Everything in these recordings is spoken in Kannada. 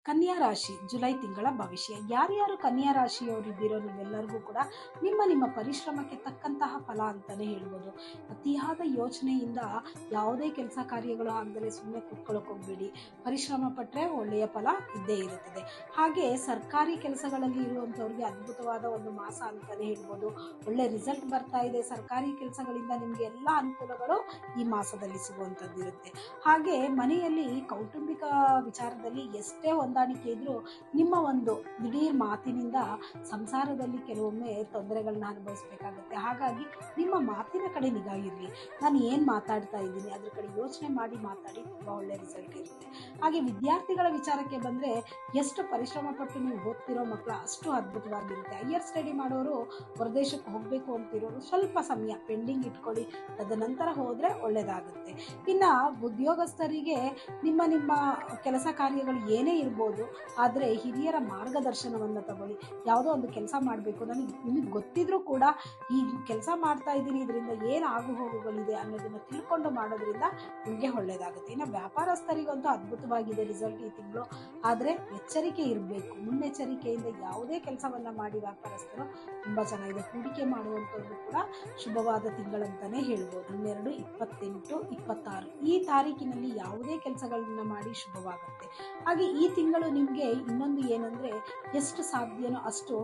ಕನ್ಯಾ ರಾಶಿ ಜುಲೈ ತಿಂಗಳ ಭವಿಷ್ಯ. ಯಾರ್ಯಾರು ಕನ್ಯಾ ರಾಶಿಯವರಿದ್ದೀರೋ ನೀವೆಲ್ಲರಿಗೂ ಕೂಡ ನಿಮ್ಮ ಪರಿಶ್ರಮಕ್ಕೆ ತಕ್ಕಂತಹ ಫಲ ಅಂತಾನೆ ಹೇಳ್ಬೋದು. ಅತಿಯಾದ ಯೋಚನೆಯಿಂದ ಯಾವುದೇ ಕೆಲಸ ಕಾರ್ಯಗಳು ಆಗದಲ್ಲೇ ಸುಮ್ಮನೆ ಕೂತ್ಕೊಳ್ಳೋಕೆ ಹೋಗ್ಬೇಡಿ. ಪರಿಶ್ರಮ ಪಟ್ಟರೆ ಒಳ್ಳೆಯ ಫಲ ಇದ್ದೇ ಇರುತ್ತದೆ. ಹಾಗೆ ಸರ್ಕಾರಿ ಕೆಲಸಗಳಲ್ಲಿ ಇರುವಂಥವ್ರಿಗೆ ಅದ್ಭುತವಾದ ಒಂದು ಮಾಸ ಅಂತಾನೆ ಹೇಳ್ಬೋದು. ಒಳ್ಳೆ ರಿಸಲ್ಟ್ ಬರ್ತಾ ಇದೆ. ಸರ್ಕಾರಿ ಕೆಲಸಗಳಿಂದ ನಿಮಗೆ ಎಲ್ಲ ಅನುಕೂಲಗಳು ಈ ಮಾಸದಲ್ಲಿ ಸಿಗುವಂಥದ್ದು ಇರುತ್ತೆ. ಹಾಗೆ ಮನೆಯಲ್ಲಿ ಕೌಟುಂಬಿಕ ವಿಚಾರದಲ್ಲಿ ಎಷ್ಟೇ ಹೊಂದಾಣಿಕೆ ಇದ್ರೂ ನಿಮ್ಮ ಒಂದು ದಿಢೀರ್ ಮಾತಿನಿಂದ ಸಂಸಾರದಲ್ಲಿ ಕೆಲವೊಮ್ಮೆ ತೊಂದರೆಗಳನ್ನ ಅನುಭವಿಸಬೇಕಾಗುತ್ತೆ. ಹಾಗಾಗಿ ನಿಮ್ಮ ಮಾತಿನ ಕಡೆ ನಿಗಾ ಇರಲಿ. ನಾನು ಏನು ಮಾತಾಡ್ತಾ ಇದ್ದೀನಿ ಅದ್ರ ಕಡೆ ಯೋಚನೆ ಮಾಡಿ ಮಾತಾಡಿ, ತುಂಬ ಒಳ್ಳೆ ರಿಸಲ್ಟ್ ಇರುತ್ತೆ. ಹಾಗೆ ವಿದ್ಯಾರ್ಥಿಗಳ ವಿಚಾರಕ್ಕೆ ಬಂದರೆ ಎಷ್ಟು ಪರಿಶ್ರಮ ಪಟ್ಟು ನೀವು ಓದ್ತಿರೋ ಮಕ್ಕಳು ಅಷ್ಟು ಅದ್ಭುತವಾಗಿರುತ್ತೆ. ಹೈಯರ್ ಸ್ಟಡಿ ಮಾಡೋರು ಹೊರದೇಶಕ್ಕೆ ಹೋಗಬೇಕು ಅಂತಿರೋರು ಸ್ವಲ್ಪ ಸಮಯ ಪೆಂಡಿಂಗ್ ಇಟ್ಕೊಳ್ಳಿ, ತದನಂತರ ಹೋದರೆ ಒಳ್ಳೆಯದಾಗುತ್ತೆ. ಇನ್ನು ಉದ್ಯೋಗಸ್ಥರಿಗೆ ನಿಮ್ಮ ಕೆಲಸ ಕಾರ್ಯಗಳು ಏನೇ ಇರ್ಬೋದು, ಆದರೆ ಹಿರಿಯರ ಮಾರ್ಗದರ್ಶನವನ್ನು ತಗೊಳ್ಳಿ. ಯಾವುದೋ ಒಂದು ಕೆಲಸ ಮಾಡಬೇಕು, ನಿಮಗೆ ಗೊತ್ತಿದ್ರೂ ಕೂಡ ಈ ಕೆಲಸ ಮಾಡ್ತಾ ಇದ್ದೀನಿ, ಇದರಿಂದ ಏನು ಆಗು ಹೋಗುಗಳಿದೆ ಅನ್ನೋದನ್ನು ತಿಳ್ಕೊಂಡು ಮಾಡೋದ್ರಿಂದ ನಿಮಗೆ ಒಳ್ಳೆಯದಾಗುತ್ತೆ. ಇನ್ನು ವ್ಯಾಪಾರಸ್ಥರಿಗಂತೂ ಅದ್ಭುತವಾಗಿದೆ ರಿಸಲ್ಟ್ ಈ ತಿಂಗಳು. ಆದರೆ ಎಚ್ಚರಿಕೆ ಇರಬೇಕು. ಮುನ್ನೆಚ್ಚರಿಕೆಯಿಂದ ಯಾವುದೇ ಕೆಲಸವನ್ನು ಮಾಡಿ ವ್ಯಾಪಾರಸ್ಥರು ತುಂಬ ಚೆನ್ನಾಗಿದೆ. ಹೂಡಿಕೆ ಮಾಡುವಂಥದ್ದು ಕೂಡ ಶುಭವಾದ ತಿಂಗಳಂತಲೇ ಹೇಳ್ಬೋದು. 12, 28, 26 ಈ ತಾರೀಕಿನಲ್ಲಿ ಯಾವುದೇ ಕೆಲಸಗಳನ್ನ ಮಾಡಿ ಶುಭವಾಗುತ್ತೆ. ಹಾಗೆ ಈ ತಿಂಗಳು ನಿಮಗೆ ಇನ್ನೊಂದು ಏನಂದರೆ, ಎಷ್ಟು ಸಾಧ್ಯನೋ ಅಷ್ಟು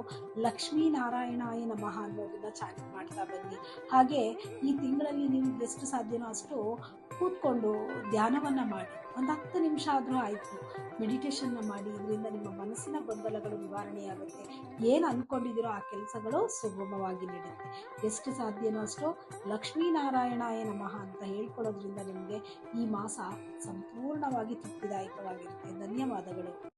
ಲಕ್ಷ್ಮೀನಾರಾಯಣಾಯ ನಮಃ ಅನ್ನೋದನ್ನ ಚಾಲೆಂಜ್ ಮಾಡ್ತಾ ಬನ್ನಿ. ಹಾಗೆ ಈ ತಿಂಗಳಲ್ಲಿ ನಿಮ್ಗೆ ಎಷ್ಟು ಸಾಧ್ಯನೋ ಅಷ್ಟು ಕೂತ್ಕೊಂಡು ಧ್ಯಾನವನ್ನು ಮಾಡಿ. ಒಂದು 10 ನಿಮಿಷ ಆದರೂ ಆಯಿತು ಮೆಡಿಟೇಷನ್ನ ಮಾಡಿ. ಇದರಿಂದ ನಿಮ್ಮ ಮನಸ್ಸಿನ ಗೊಂದಲಗಳು ನಿವಾರಣೆಯಾಗುತ್ತೆ. ಏನು ಅಂದ್ಕೊಂಡಿದ್ದೀರೋ ಆ ಕೆಲಸಗಳು ಸುಗಮವಾಗಿ ನಡೆಯುತ್ತೆ. ಎಷ್ಟು ಸಾಧ್ಯನೋ ಅಷ್ಟು ಲಕ್ಷ್ಮೀನಾರಾಯಣಾಯ ನಮಃ ಅಂತ ಹೇಳ್ಕೊಳ್ಳೋದ್ರಿಂದ ನಿಮಗೆ ಈ ಮಾಸ ಸಂಪೂರ್ಣವಾಗಿ ತೃಪ್ತಿದಾಯಕವಾಗಿರುತ್ತೆ. ಧನ್ಯವಾದಗಳು.